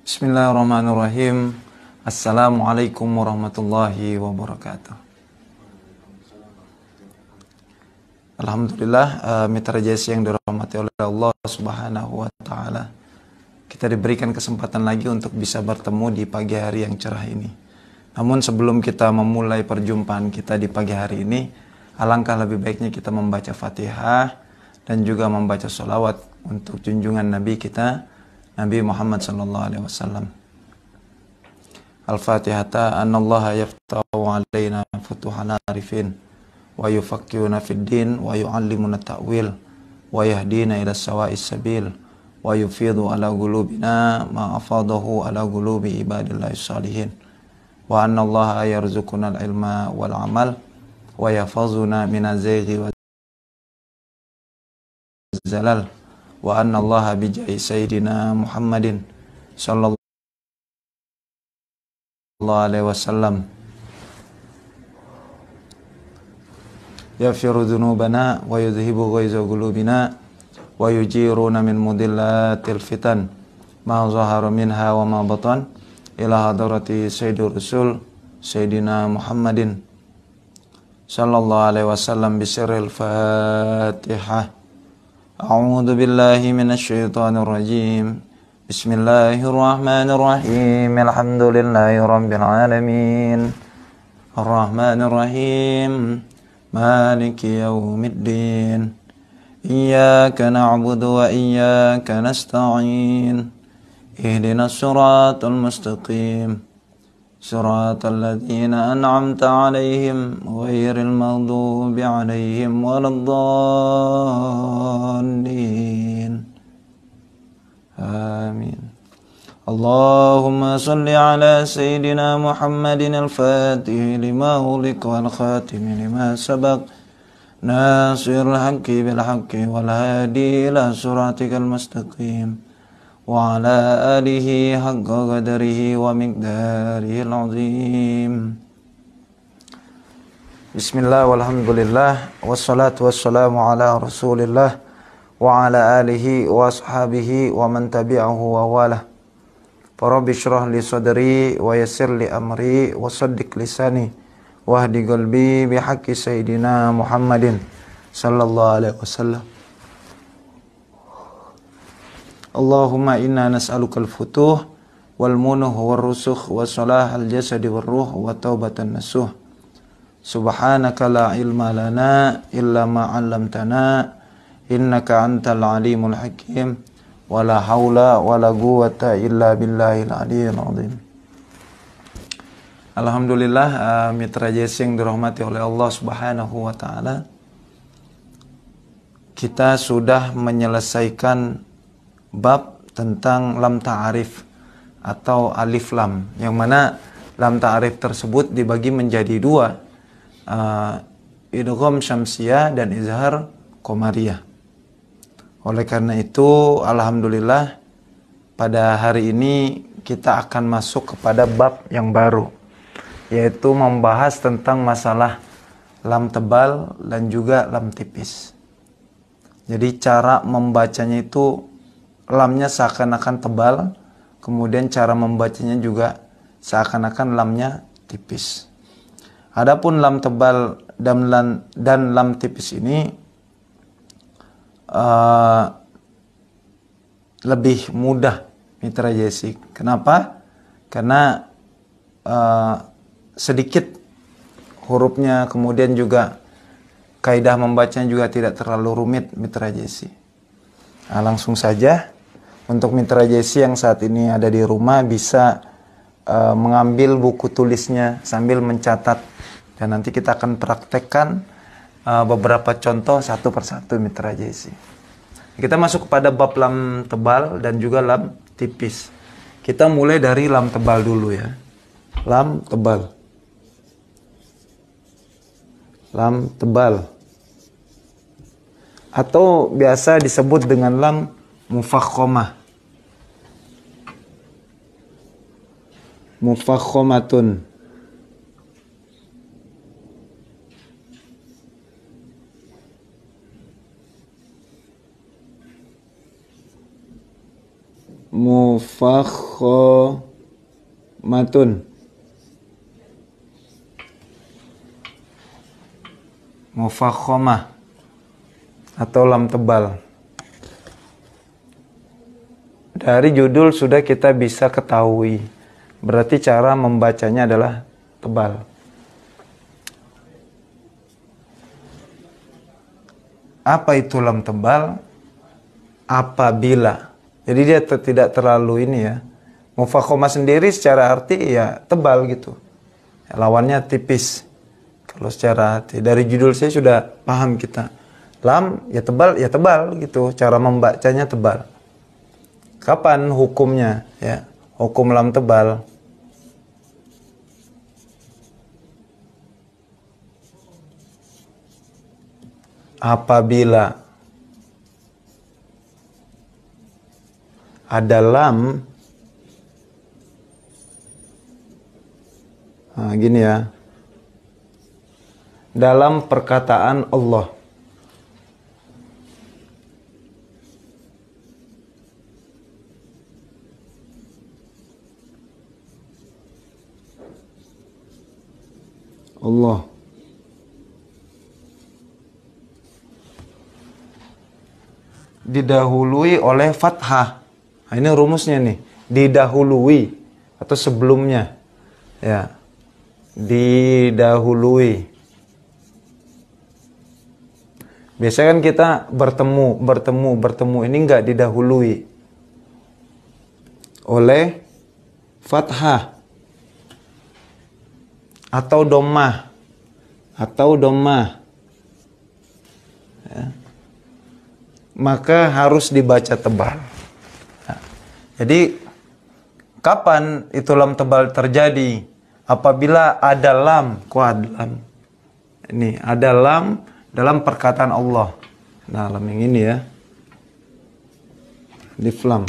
Bismillahirrahmanirrahim. Assalamualaikum warahmatullahi wabarakatuh. Alhamdulillah, mitra JS yang dirahmati oleh Allah Subhanahu wa taala. Kita diberikan kesempatan lagi untuk bisa bertemu di pagi hari yang cerah ini. Namun sebelum kita memulai perjumpaan kita di pagi hari ini, alangkah lebih baiknya kita membaca Fatihah dan juga membaca sholawat untuk junjungan Nabi kita, Nabi Muhammad sallallahu alaihi wasallam. Al-Fatihata anallaha yaftahu alaina futuhal arifin wa yufakkihuna fid din wa yu'allimuna ta'wil wa yahdina ila sawa'is sabil wa yufidu ala qulubina ma afadahu ala qulubi ibadillahi salihin wa anallaha yarzuquna al-ilma wal amal wa yahfazuna minaz-zayghi wa zalal wa anallaha bijahi sayyidina Muhammadin sallallahu alaihi wasallam yaghfiru dzunubana wa yudhibu ghaiza qulubina wa yujiruna min mudillatil fitan ma zahara minha wa ma batan ila hadrati sayyidur rasul sayyidina Muhammadin sallallahu alaihi wasallam bisirril Fatihah. A'udzu billahi minasy syaithanir rajim. Bismillahirrahmanirrahim. Alhamdulillahi rabbil alamin. Arrahmanir rahim. Maliki yaumiddin. Iyyaka na'budu wa iyyaka nasta'in. Ihdinas siratal mustaqim. Siratal ladzina an'amta 'alaihim ghairil maghdubi 'alaihim waladdallin. Amin. Allahumma salli ala Sayyidina Muhammadin al-Fatih lima ughliqa wal khatimi lima sabaq nasirul haqqi bil haqqi wal hadi ila siratikal mustaqim wa ala alihi haqqa qadarihi wa miqdarihil azim. Bismillah walhamdulillah wassalatu wassalamu ala rasulillah wa ala alihi wa ashabihi wa man tabi'ahu wa walah. Rabbi shrah li sadri wa yassir li amri wa saddiq lisani wahdi qalbi bihaqqi sayyidina Muhammadin sallallahu alaihi wasallam. Allahumma inna nas'aluka al-futuh wal munuh wal rusukh wa salahal jasadi wal ruh wa taubatan nasuh. Subhanaka la ilma lana illa ma 'allamtana innaka antal alimul hakim. Wala haula wala quwwata illa billahil aliyyil azim. Alhamdulillah, mitra JS yang dirahmati oleh Allah Subhanahu wa taala. Kita sudah menyelesaikan bab tentang lam ta'arif atau alif lam, yang mana lam ta'arif tersebut dibagi menjadi dua, idgham syamsiyah dan izhar qamariyah. Oleh karena itu, alhamdulillah, pada hari ini kita akan masuk kepada bab yang baru, yaitu membahas tentang masalah lam tebal dan juga lam tipis. Jadi cara membacanya itu lamnya seakan-akan tebal, kemudian cara membacanya juga seakan-akan lamnya tipis. Adapun lam tebal dan lam tipis ini lebih mudah, mitra Jessic. Kenapa? Karena sedikit hurufnya, kemudian juga kaidah membacanya juga tidak terlalu rumit, mitra Jessic. Nah, langsung saja untuk mitra Jessic yang saat ini ada di rumah bisa mengambil buku tulisnya sambil mencatat, dan nanti kita akan praktekkan beberapa contoh satu persatu, mitra JC. Kita masuk kepada bab lam tebal dan juga lam tipis. Kita mulai dari lam tebal dulu ya. Lam tebal. Lam tebal. Atau biasa disebut dengan lam mufakhamah. Mufakhamatun. Mufakhomatun. Mufakhomah atau lam tebal. Dari judul sudah kita bisa ketahui. Berarti cara membacanya adalah tebal. Apa itu lam tebal? Apabila. Jadi dia tidak terlalu ini ya. Mufakhomah sendiri secara arti ya tebal gitu. Lawannya tipis. Kalau secara arti dari judul saya sudah paham kita. Lam ya tebal gitu. Cara membacanya tebal. Kapan hukumnya ya? Hukum lam tebal. Apabila ada lam, nah gini ya, dalam perkataan Allah. Allah. Didahului oleh fathah. Nah, ini rumusnya nih. Didahului atau sebelumnya. Ya. Didahului. Biasanya kan kita bertemu. Ini enggak didahului oleh fathah atau dhammah ya. Maka harus dibaca tebal. Nah, jadi kapan itu lam tebal terjadi? Apabila ada lam, kok ada lam? Ini ada lam dalam perkataan Allah. Nah, lam yang ini ya. Alif lam.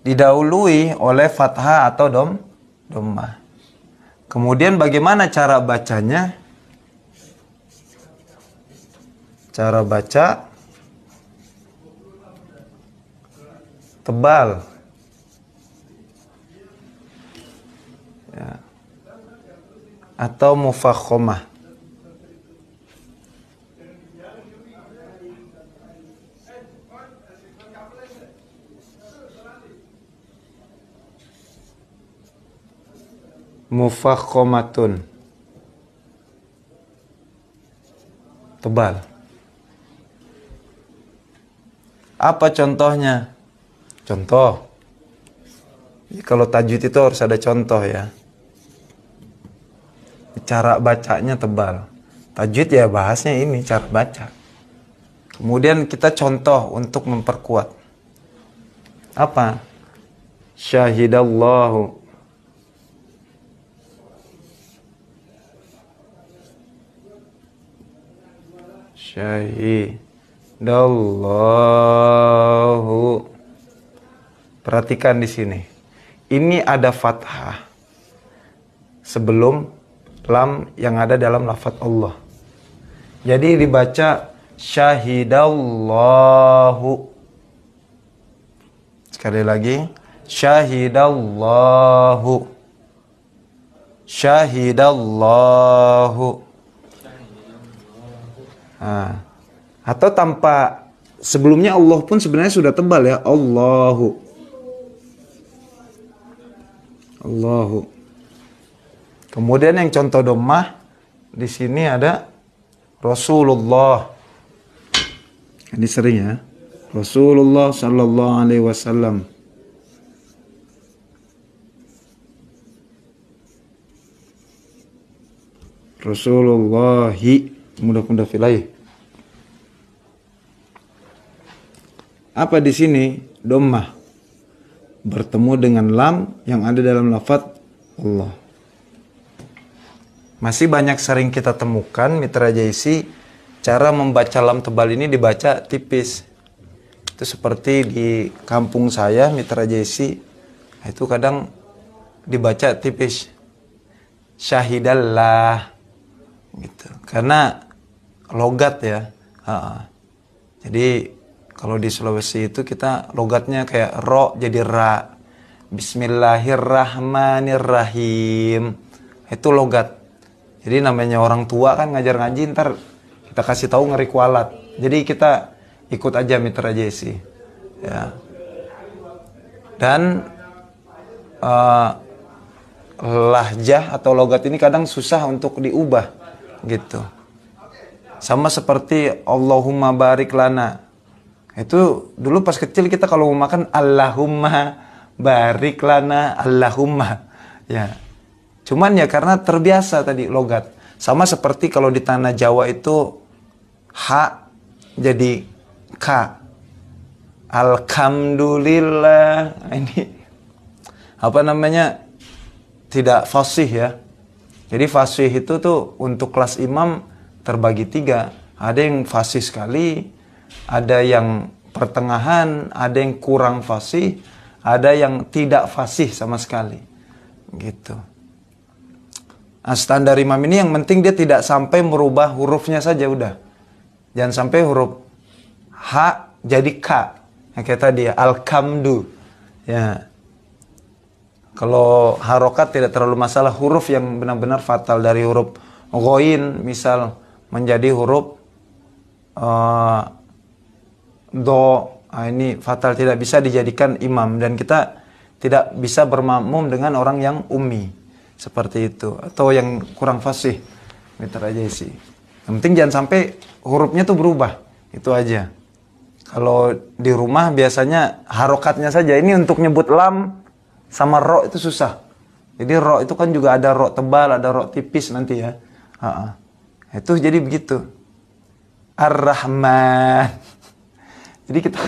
Didahului oleh fathah atau dhammah. Kemudian bagaimana cara bacanya? Cara baca tebal. Ya. Atau mufakhomah. Mufakhomatun. Tebal. Apa contohnya? Contoh. Kalau tajwid itu harus ada contoh ya. Cara bacanya tebal. Tajwid ya bahasnya ini cara baca. Kemudian kita contoh untuk memperkuat. Apa? Syahidallahu. Syahidallahu. Perhatikan di sini. Ini ada fathah sebelum lam yang ada dalam lafaz Allah. Jadi dibaca syahidallahu. Sekali lagi, syahidallahu. Syahidallahu. Nah, atau tanpa sebelumnya Allah pun sebenarnya sudah tebal ya. Allahu. Allahu. Kemudian yang contoh dhammah di sini ada Rasulullah. Ini sering ya. Rasulullah sallallahu alaihi wasallam. Rasulullahi mudah-mudah filai. Apa di sini? Dhammah bertemu dengan lam yang ada dalam lafaz Allah. Masih banyak sering kita temukan mitra JC cara membaca lam tebal ini dibaca tipis. Itu seperti di kampung saya mitra JC itu kadang dibaca tipis. Syahidallah gitu. Karena logat ya. Jadi Kalau di Sulawesi itu kita logatnya kayak ro jadi ra. Bismillahirrahmanirrahim. Itu logat. Jadi namanya orang tua kan ngajar ngaji, ntar kita kasih tahu ngeri kualat. Jadi kita ikut aja Mitra JC. Ya. Dan lahjah atau logat ini kadang susah untuk diubah gitu. Sama seperti Allahumma barik lana. Itu dulu pas kecil kita kalau mau makan Allahumma barik lana, Allahumma. Ya. Cuman ya karena terbiasa tadi logat. Sama seperti kalau di tanah Jawa itu ha jadi ka. Alhamdulillah. Ini apa namanya? Tidak fasih ya. Jadi fasih itu tuh untuk kelas imam terbagi 3. Ada yang fasih sekali, ada yang pertengahan, ada yang kurang fasih, ada yang tidak fasih sama sekali. Gitu. Nah, standar imam ini yang penting dia tidak sampai merubah hurufnya saja udah. Jangan sampai huruf H jadi K. Yang kayak tadi ya, alhamdu. Ya. Kalau harokat tidak terlalu masalah, huruf yang benar-benar fatal dari huruf ghoin misal menjadi huruf do, ini fatal, tidak bisa dijadikan imam dan kita tidak bisa bermakmum dengan orang yang ummi seperti itu atau yang kurang fasih. Mitra aja sih. Yang penting jangan sampai hurufnya tuh berubah, itu aja. Kalau di rumah biasanya harokatnya saja. Ini untuk nyebut lam sama ro itu susah. Jadi ro itu kan juga ada ro tebal, ada ro tipis nanti ya. Itu jadi begitu. Ar-Rahman. Jadi kita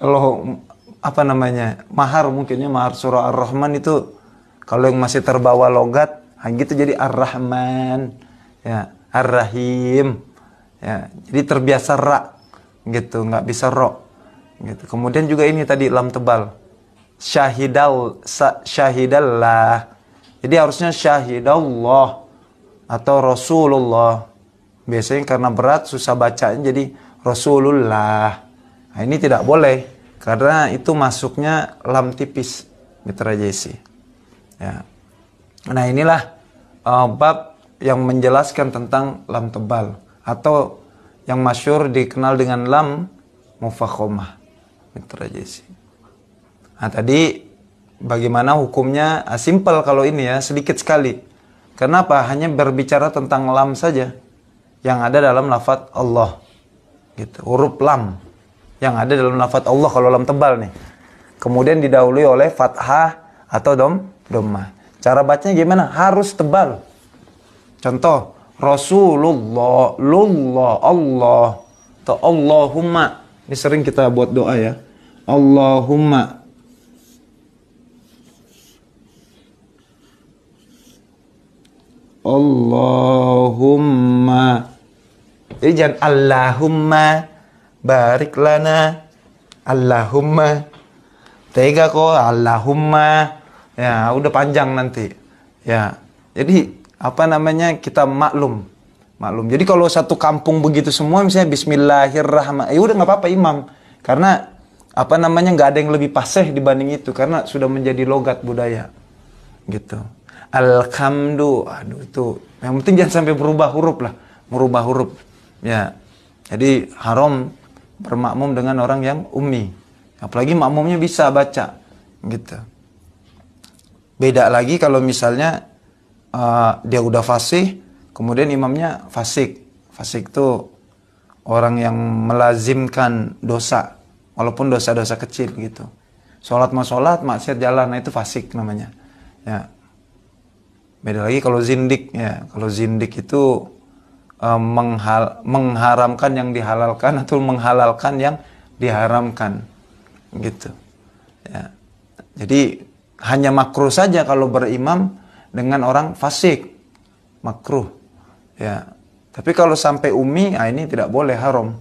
kalau apa namanya mahar mungkinnya mahar surah Ar-Rahman itu kalau yang masih terbawa logat, gitu jadi Ar-Rahman, ya Ar-Rahim, ya jadi terbiasa ra, gitu nggak bisa ro, gitu. Kemudian juga ini tadi lam tebal. Syahidallah. Jadi harusnya syahidallah atau Rasulullah. Biasanya karena berat susah bacanya jadi Rasulullah. Nah, ini tidak boleh karena itu masuknya lam tipis. Mitra JC. Ya. Nah, inilah bab yang menjelaskan tentang lam tebal atau yang masyhur dikenal dengan lam mufakhamah. Mitra JC. Nah tadi bagaimana hukumnya? Simpel kalau ini ya, sedikit sekali. Kenapa? Hanya berbicara tentang lam saja yang ada dalam lafadz Allah. Gitu. Huruf lam yang ada dalam lafadz Allah kalau lam tebal nih. Kemudian didahului oleh fathah atau dhammah. Cara bacanya gimana? Harus tebal. Contoh, Rasulullah, lullah, Allah, atau Allahumma. Ini sering kita buat doa ya. Allahumma. Allahumma. Jadi jangan Allahumma barik lana. Allahumma. Tega kok Allahumma. Ya, udah panjang nanti. Ya. Jadi apa namanya? Kita maklum. Jadi kalau satu kampung begitu semua misalnya bismillahirrahmanirrahim. Ya udah enggak apa-apa imam. Karena apa namanya? Enggak ada yang lebih fasih dibanding itu karena sudah menjadi logat budaya. Gitu. Alhamdu, aduh itu yang penting jangan sampai berubah huruf lah, merubah huruf ya. Jadi haram bermakmum dengan orang yang ummi, apalagi makmumnya bisa baca gitu. Beda lagi kalau misalnya dia udah fasih kemudian imamnya fasik. Fasik itu orang yang melazimkan dosa walaupun dosa-dosa kecil gitu. Sholat mau sholat, maksiat jalan, nah itu fasik namanya ya. Beda lagi kalau zindik ya. Kalau zindik itu mengharamkan yang dihalalkan atau menghalalkan yang diharamkan gitu ya. Jadi hanya makruh saja kalau berimam dengan orang fasik, makruh ya. Tapi kalau sampai ummi, ini tidak boleh, haram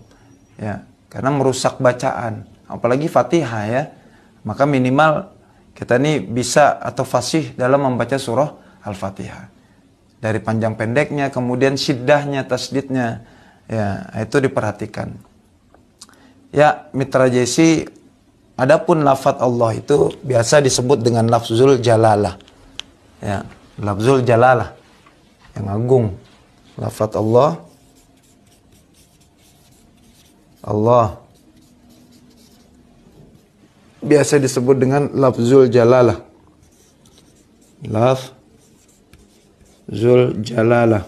ya, karena merusak bacaan apalagi Fatihah ya. Maka minimal kita ini bisa atau fasih dalam membaca surah Al-Fatihah. Dari panjang pendeknya, kemudian syiddahnya, tasdidnya. Ya, itu diperhatikan. Ya, Mitra JC, adapun lafadz Allah itu biasa disebut dengan lafzul jalalah. Ya, lafzul jalalah yang agung. Lafadz Allah, Allah biasa disebut dengan lafzul jalalah. Lafzul jalalah.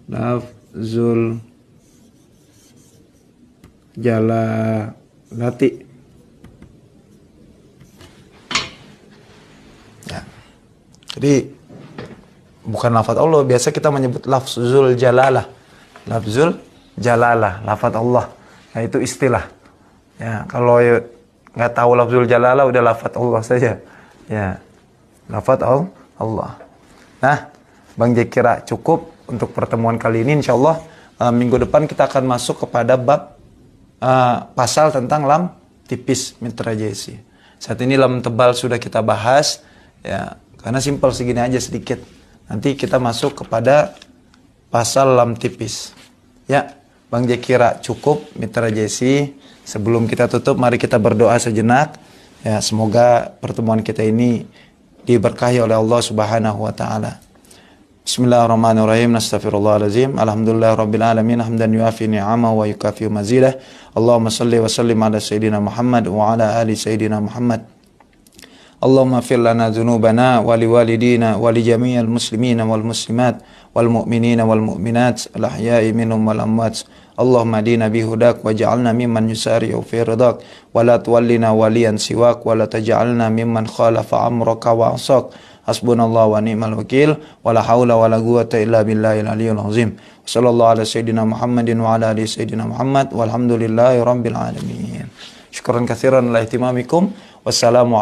Lafzul jalalati. Ya. Jadi bukan lafadz Allah, biasa kita menyebut lafzul jalalah. Lafzul jalalah, lafadz Allah. Nah, itu istilah. Ya, kalau nggak tahu lafzul jalalah udah lafadz Allah saja. Ya. Lafadz Allah. Nah, Bang J kira cukup untuk pertemuan kali ini. Insyaallah minggu depan kita akan masuk kepada bab pasal tentang lam tipis Mitra JC. Saat ini lam tebal sudah kita bahas, ya, karena simpel segini aja sedikit. Nanti kita masuk kepada pasal lam tipis. Ya, Bang J kira cukup Mitra JC. Sebelum kita tutup, mari kita berdoa sejenak. Ya, semoga pertemuan kita ini diberkahi oleh Allah Subhanahu wa taala. Bismillahirrahmanirrahim. Nastaghfirullahalazim. Alhamdulillahirabbil alamin hamdan yuafi ni'amahu wa yukafi mazidah. Allahumma shalli wa sallim ala sayidina Muhammad wa ala ali sayidina Muhammad. Allahumma fir lana dzunubana wa liwalidina wa li jami'il muslimina wal muslimat wal mu'minina wal mu'minat al ahya'i minhum wal amwat. Allahumma dina bihudak waj'alna mimman yusari'u fi ridak wa la tuwallina waliyan siwak wa la taj'alna mimman khalafa amraka wa asak. Hasbunallah wa ni'mal wakil wa la haula wa la quwwata illa billahil aliyyil azim. Sallallahu ala sayyidina Muhammadin wa ala ali sayyidina Muhammad walhamdulillahi rabbil alamin. Syukran katsiran la ihtimamikum. Wassalamu